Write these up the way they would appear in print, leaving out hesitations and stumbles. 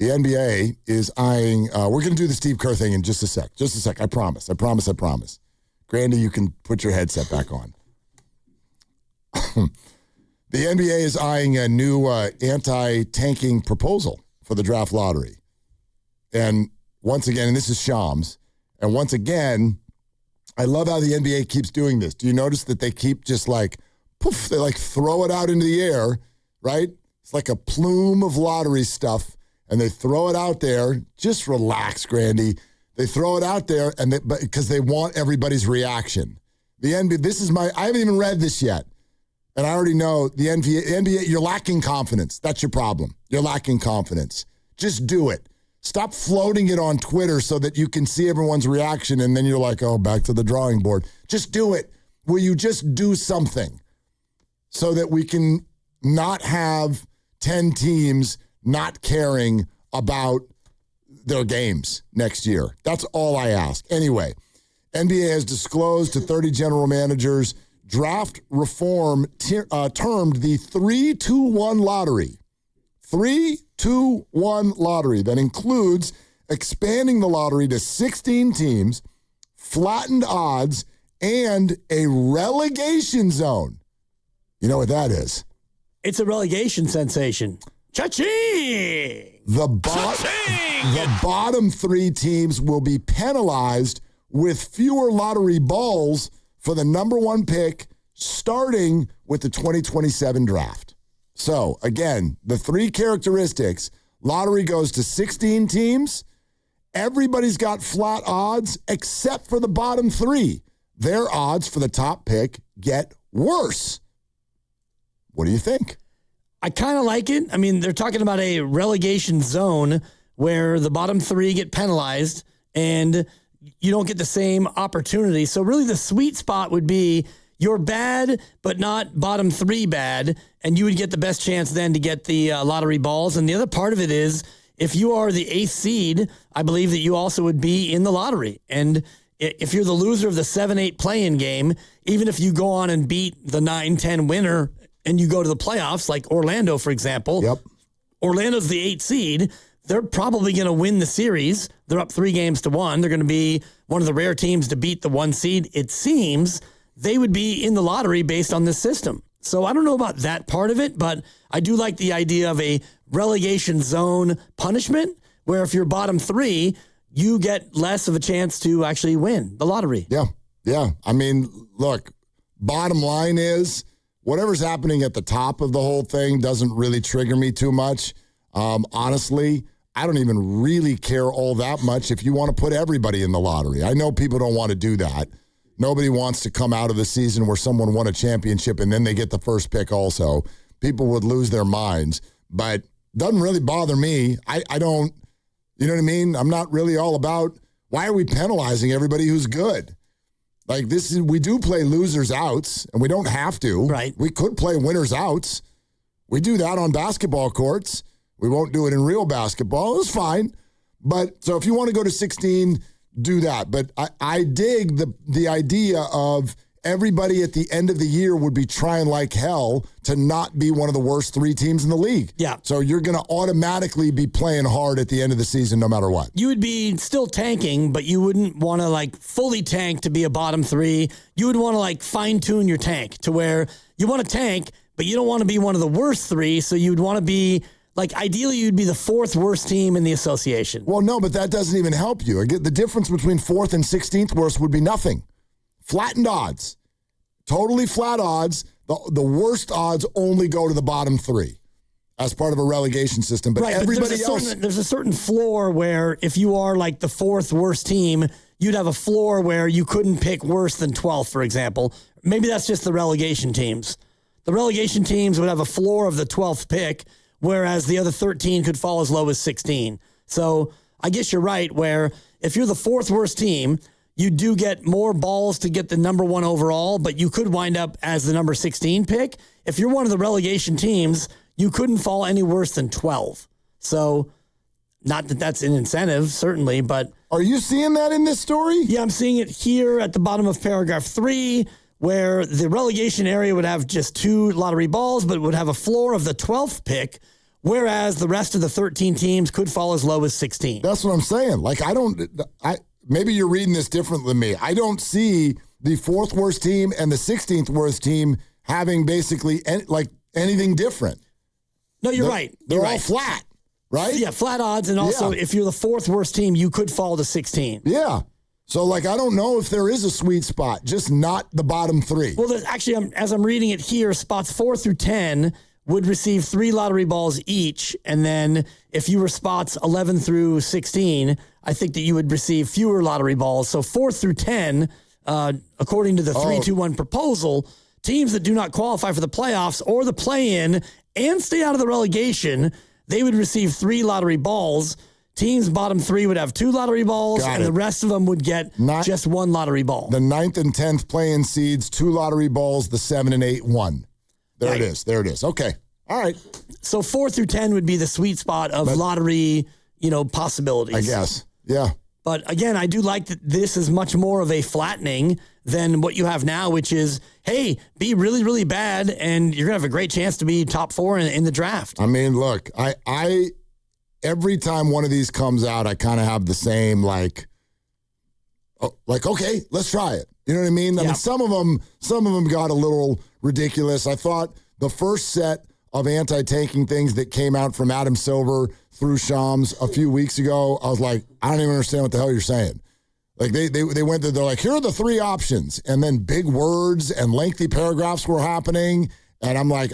The NBA is eyeing, we're going to do the Steve Kerr thing in just a sec. Just a sec. I promise. Grandi, you can put your headset back on. The NBA is eyeing a new anti-tanking proposal for the draft lottery. And once again, and this is Shams, and once again, I love how the NBA keeps doing this. Do you notice that they keep just like, poof, they like throw it out into the air, right? It's like a plume of lottery stuff, and they throw it out there. Just relax, Grandi. They throw it out there and because they want everybody's reaction. The NBA, I haven't even read this yet. And I already know the NBA, you're lacking confidence. That's your problem. You're lacking confidence. Just do it. Stop floating it on Twitter so that you can see everyone's reaction, and then you're like, oh, back to the drawing board. Just do it. Will you just do something so that we can not have 10 teams not caring about their games next year? That's all I ask. Anyway, NBA has disclosed to 30 general managers draft reform termed the 3-2-1 lottery. 3-2-1 lottery that includes expanding the lottery to 16 teams, flattened odds, and a relegation zone. You know what that is? It's a relegation sensation. Cha-ching! The bottom three teams will be penalized with fewer lottery balls for the number one pick starting with the 2027 draft. So, again, the three characteristics, lottery goes to 16 teams. Everybody's got flat odds except for the bottom three. Their odds for the top pick get worse. What do you think? I kind of like it. I mean, they're talking about a relegation zone where the bottom three get penalized and you don't get the same opportunity. So really the sweet spot would be you're bad, but not bottom three bad, and you would get the best chance then to get the lottery balls. And the other part of it is if you are the 8th seed, I believe that you also would be in the lottery. And if you're the loser of the 7-8 play-in game, even if you go on and beat the 9-10 winner and you go to the playoffs, like Orlando, for example, yep. Orlando's the 8th seed. They're probably going to win the series. They're up 3-1. They're going to be one of the rare teams to beat the 1 seed. It seems they would be in the lottery based on this system. So I don't know about that part of it, but I do like the idea of a relegation zone punishment where if you're bottom three, you get less of a chance to actually win the lottery. Yeah. I mean, look, bottom line is whatever's happening at the top of the whole thing doesn't really trigger me too much. Honestly, I don't even really care all that much if you want to put everybody in the lottery. I know people don't want to do that. Nobody wants to come out of the season where someone won a championship and then they get the first pick also. People would lose their minds. But it doesn't really bother me. I don't, you know what I mean? I'm not really all about, why are we penalizing everybody who's good? Like we do play losers outs, and we don't have to. Right. We could play winners outs. We do that on basketball courts. We won't do it in real basketball. It's fine. But so if you want to go to 16, do that. But I dig the idea of everybody at the end of the year would be trying like hell to not be one of the worst 3 teams in the league. Yeah. So you're going to automatically be playing hard at the end of the season no matter what. You would be still tanking, but you wouldn't want to like fully tank to be a bottom 3. You would want to like fine tune your tank to where you want to tank, but you don't want to be one of the worst 3. So you'd want to be like, ideally, you'd be the 4th worst team in the association. Well, no, but that doesn't even help you. The difference between 4th and 16th worst would be nothing. Flattened odds. Totally flat odds. The worst odds only go to the bottom 3 as part of a relegation system. But everybody else... There's a certain floor where if you are like the 4th worst team, you'd have a floor where you couldn't pick worse than 12th, for example. Maybe that's just the relegation teams. The relegation teams would have a floor of the 12th pick, whereas the other 13 could fall as low as 16. So I guess you're right, where if you're the 4th worst team, you do get more balls to get the number 1 overall, but you could wind up as the number 16 pick. If you're one of the relegation teams, you couldn't fall any worse than 12. So not that that's an incentive, certainly, but... Are you seeing that in this story? Yeah, I'm seeing it here at the bottom of paragraph 3, where the relegation area would have just 2 lottery balls, but would have a floor of the 12th pick, whereas the rest of the 13 teams could fall as low as 16. That's what I'm saying. Like, maybe you're reading this different than me. I don't see the 4th worst team and the 16th worst team having basically anything different. No, you're right. They're all flat, right? Yeah, flat odds. And also, if you're the 4th worst team, you could fall to 16. Yeah. So, like, I don't know if there is a sweet spot, just not the bottom 3. Well, actually, as I'm reading it here, spots 4 through 10 would receive 3 lottery balls each. And then if you were spots 11 through 16, I think that you would receive fewer lottery balls. So 4 through 10, according to the 3-2-1 proposal, teams that do not qualify for the playoffs or the play-in and stay out of the relegation, they would receive 3 lottery balls. Teams bottom 3 would have 2 lottery balls, and the rest of them would get just 1 lottery ball. The 9th and 10th play-in seeds, 2 lottery balls. The 7 and 8, 1. There it is. There it is. Okay. All right. So 4 through 10 would be the sweet spot of lottery, possibilities. I guess. Yeah. But again, I do like that this is much more of a flattening than what you have now, which is, hey, be really, really bad, and you're going to have a great chance to be top 4 in the draft. I mean, look, I every time one of these comes out, I kind of have the same, okay, let's try it. You know what I mean? I mean, some of them got a little ridiculous. I thought the first set of anti-tanking things that came out from Adam Silver through Shams a few weeks ago, I was like, I don't even understand what the hell you're saying. Like they went there, they're like, here are the 3 options, and then big words and lengthy paragraphs were happening, and I'm like,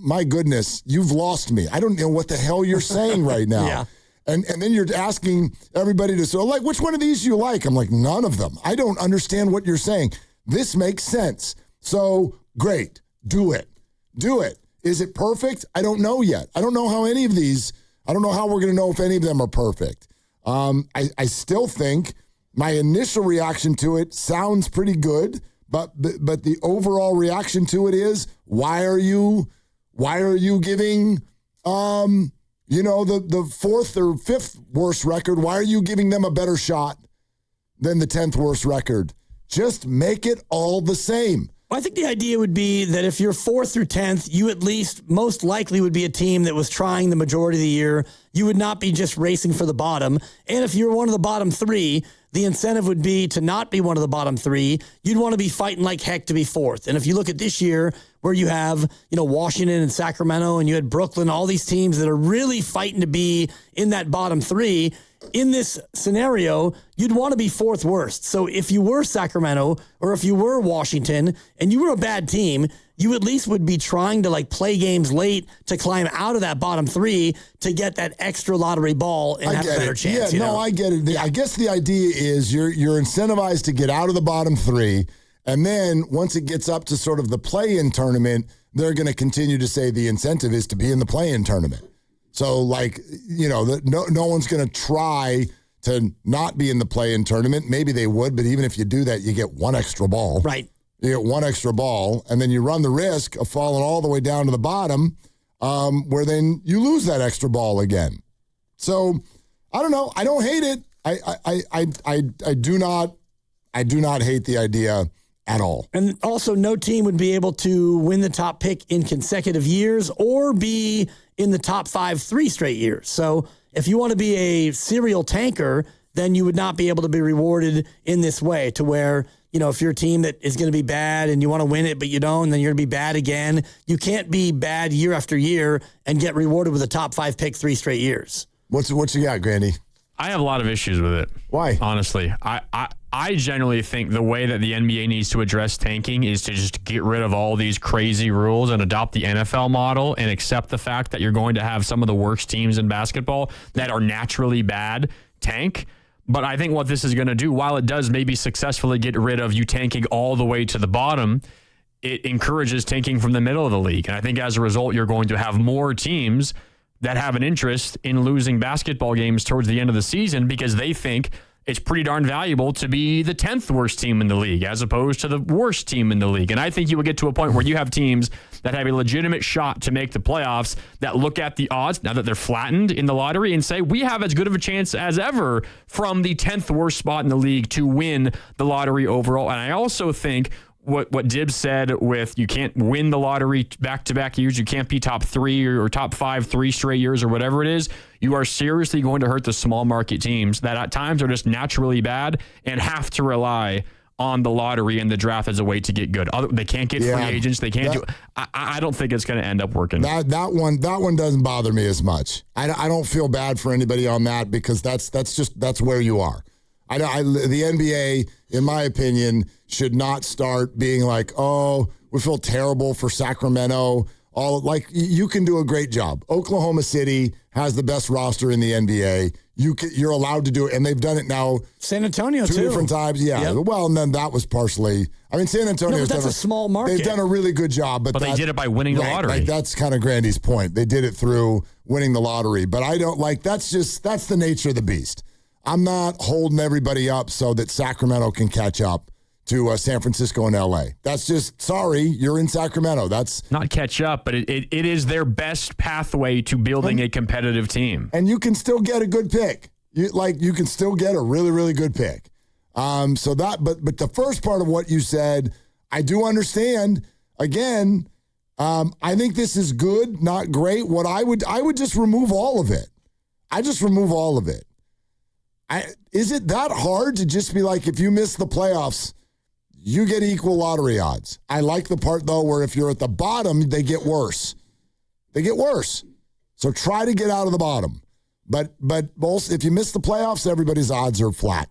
my goodness, you've lost me. I don't know what the hell you're saying right now. Yeah. And then you're asking everybody to say, like, which one of these do you like? I'm like, none of them. I don't understand what you're saying. This makes sense. So great, do it. Do it. Is it perfect? I don't know yet. I don't know how any of these, I don't know how we're going to know if any of them are perfect. I still think my initial reaction to it sounds pretty good, but the overall reaction to it is, why are you giving, the 4th or 5th worst record? Why are you giving them a better shot than the 10th worst record? Just make it all the same. Well, I think the idea would be that if you're 4th through 10th, you at least most likely would be a team that was trying the majority of the year. You would not be just racing for the bottom. And if you're one of the bottom 3, the incentive would be to not be one of the bottom 3. You'd want to be fighting like heck to be 4th. And if you look at this year where you have, Washington and Sacramento, and you had Brooklyn, all these teams that are really fighting to be in that bottom 3, in this scenario, you'd want to be 4th worst. So if you were Sacramento or if you were Washington and you were a bad team, you at least would be trying to play games late to climb out of that bottom 3 to get that extra lottery ball and have a better chance. Yeah, I get it. I guess the idea is you're incentivized to get out of the bottom 3. And then once it gets up to sort of the play-in tournament, they're going to continue to say the incentive is to be in the play-in tournament. So, no one's going to try to not be in the play-in tournament. Maybe they would, but even if you do that, you get 1 extra ball. Right. You get 1 extra ball, and then you run the risk of falling all the way down to the bottom, where then you lose that extra ball again. So, I don't know. I don't hate it. I do not hate the idea at all. And also, no team would be able to win the top pick in consecutive years or be in the top 5 3 straight years. So if you want to be a serial tanker, then you would not be able to be rewarded in this way, to where, if you're a team that is going to be bad and you want to win it, but you don't, then you're going to be bad again. You can't be bad year after year and get rewarded with a top 5 pick 3 straight years. What you got, Grandi? I have a lot of issues with it. Why? Honestly, I generally think the way that the NBA needs to address tanking is to just get rid of all these crazy rules and adopt the NFL model and accept the fact that you're going to have some of the worst teams in basketball that are naturally bad tank. But I think what this is going to do, while it does maybe successfully get rid of you tanking all the way to the bottom, it encourages tanking from the middle of the league. And I think as a result, you're going to have more teams that have an interest in losing basketball games towards the end of the season because they think it's pretty darn valuable to be the 10th worst team in the league as opposed to the worst team in the league. And I think you will get to a point where you have teams that have a legitimate shot to make the playoffs that look at the odds now that they're flattened in the lottery and say, we have as good of a chance as ever from the 10th worst spot in the league to win the lottery overall. And I also think what Dibs said with you can't win the lottery back-to-back years, you can't be top 3 or top 5 3 straight years or whatever it is, you are seriously going to hurt the small market teams that at times are just naturally bad and have to rely on the lottery and the draft as a way to get good. They can't get free agents. They can't do. I don't think it's going to end up working. That one doesn't bother me as much. I don't feel bad for anybody on that because that's where you are. The NBA, in my opinion, should not start being like, oh, we feel terrible for Sacramento. You can do a great job. Oklahoma City has the best roster in the NBA. You're allowed to do it, and they've done it now. San Antonio two different times. Yeah. Yep. Well, and then that was partially. I mean, San Antonio. That's a small market. They've done a really good job, but they did it by winning the lottery. Like that's kind of Grandi's point. They did it through winning the lottery, but I don't like. That's the nature of the beast. I'm not holding everybody up so that Sacramento can catch up to San Francisco and L.A. That's just, sorry, you're in Sacramento. That's not catch up, but it is their best pathway to building a competitive team. And you can still get a good pick. You can still get a really, really good pick. But the first part of what you said, I do understand. Again, I think this is good, not great. What I would just remove all of it. I just remove all of it. Is it that hard to just be like, if you miss the playoffs, you get equal lottery odds? I like the part, though, where if you're at the bottom, they get worse. They get worse. So try to get out of the bottom. But if you miss the playoffs, everybody's odds are flat.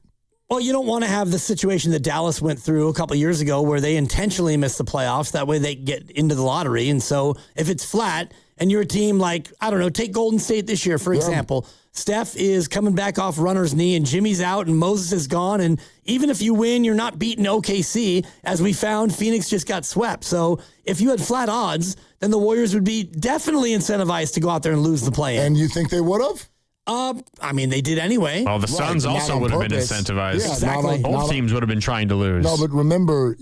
Well, you don't want to have the situation that Dallas went through a couple of years ago where they intentionally missed the playoffs. That way they get into the lottery. And so if it's flat and you're a team like, I don't know, take Golden State this year, for example. Steph is coming back off runner's knee and Jimmy's out and Moses is gone. And even if you win, you're not beating OKC. As we found, Phoenix just got swept. So if you had flat odds, then the Warriors would be definitely incentivized to go out there and lose the play-in. And you think they would have? I mean, they did anyway. Well, the Suns also would have been incentivized. Yeah, exactly. Both teams would have been trying to lose. No, but remember,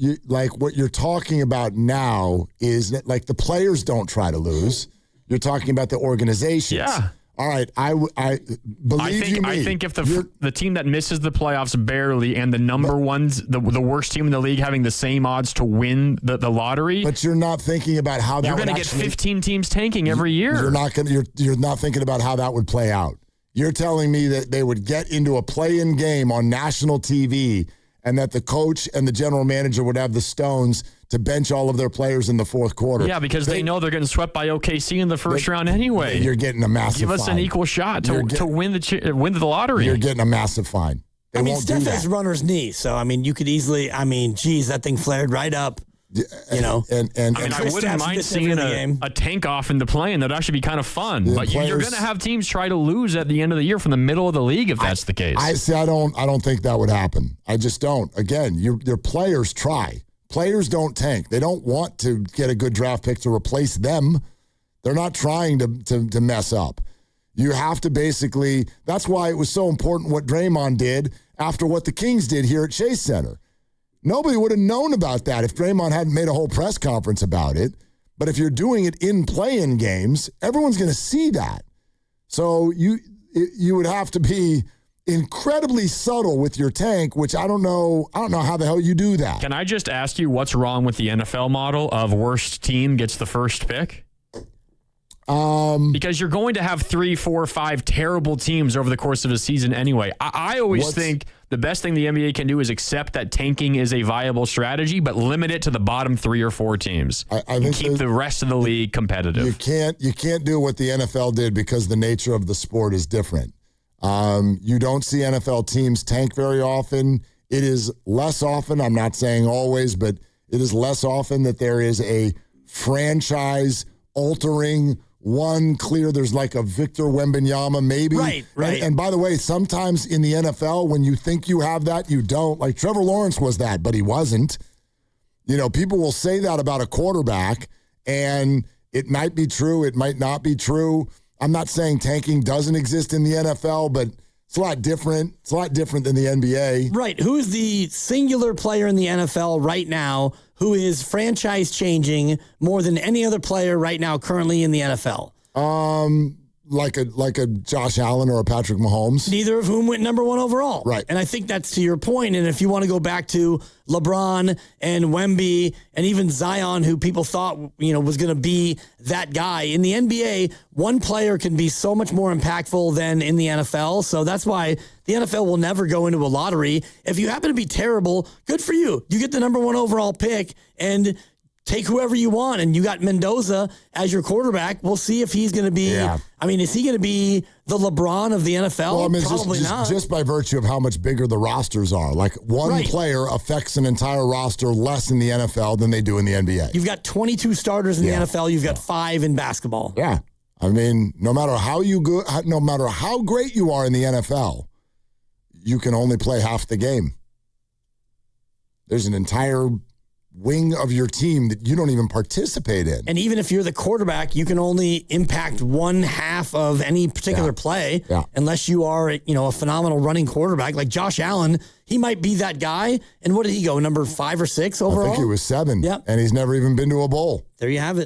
what you're talking about now is that, like, the players don't try to lose. You're talking about the organizations. Yeah. All right, I think if the team that misses the playoffs barely and the number one's the worst team in the league having the same odds to win the lottery, but you're not thinking about how that you're going to get 15 teams tanking every year. You're not thinking about how that would play out. You're telling me that they would get into a play-in game on national TV and that the coach and the general manager would have the stones to bench all of their players in the fourth quarter. Yeah, because they know they're getting swept by OKC in the first round anyway. You're getting a massive fine. Give us an equal shot to win the lottery. You're getting a massive fine. Steph has runner's knee, so, you could easily, that thing flared right up. And I wouldn't mind seeing a tank off in the play-in. That'd actually be kind of fun. But you're going to have teams try to lose at the end of the year from the middle of the league if that's the case. I don't think that would happen. I just don't. Again, your players try. Players don't tank. They don't want to get a good draft pick to replace them. They're not trying to mess up. You have to basically. That's why it was so important what Draymond did after what the Kings did here at Chase Center. Nobody would have known about that if Draymond hadn't made a whole press conference about it. But if you're doing it in play-in games, everyone's going to see that. So you would have to be incredibly subtle with your tank, which I don't know how the hell you do that. Can I just ask you what's wrong with the NFL model of worst team gets the first pick? Because you're going to have 3, 4, 5 terrible teams over the course of a season anyway. I always think the best thing the NBA can do is accept that tanking is a viable strategy, but limit it to the bottom 3 or 4 teams. I think keep the rest of the league competitive. You can't do what the NFL did because the nature of the sport is different. You don't see NFL teams tank very often. It is less often, I'm not saying always, but it is less often that there is a franchise-altering there's like a Victor Wembanyama maybe. Right. And by the way, sometimes in the NFL, when you think you have that, you don't. Like Trevor Lawrence was that, but he wasn't. People will say that about a quarterback, and it might be true, it might not be true. I'm not saying tanking doesn't exist in the NFL, but it's a lot different. It's a lot different than the NBA. Right. Who is the singular player in the NFL right now who is franchise changing more than any other player right now currently in the NFL? like a Josh Allen or a Patrick Mahomes. Neither of whom went number 1 overall. Right. And I think that's to your point. And if you want to go back to LeBron and Wemby and even Zion, who people thought, was going to be that guy, in the NBA, one player can be so much more impactful than in the NFL. So that's why the NFL will never go into a lottery. If you happen to be terrible, good for you. You get the number 1 overall pick and take whoever you want, and you got Mendoza as your quarterback. We'll see if he's going to be. Yeah. I mean, is he going to be the LeBron of the NFL? Well, I mean, probably not. Just by virtue of how much bigger the rosters are. Like one player affects an entire roster less in the NFL than they do in the NBA. You've got 22 starters in the NFL. You've got 5 in basketball. Yeah, I mean, no matter how great you are in the NFL, you can only play half the game. There's an entire wing of your team that you don't even participate in. And even if you're the quarterback, you can only impact one half of any particular play unless you are, a phenomenal running quarterback. Like Josh Allen, he might be that guy. And what did he go, number 5 or 6 overall? I think he was 7. Yep. And he's never even been to a bowl. There you have it.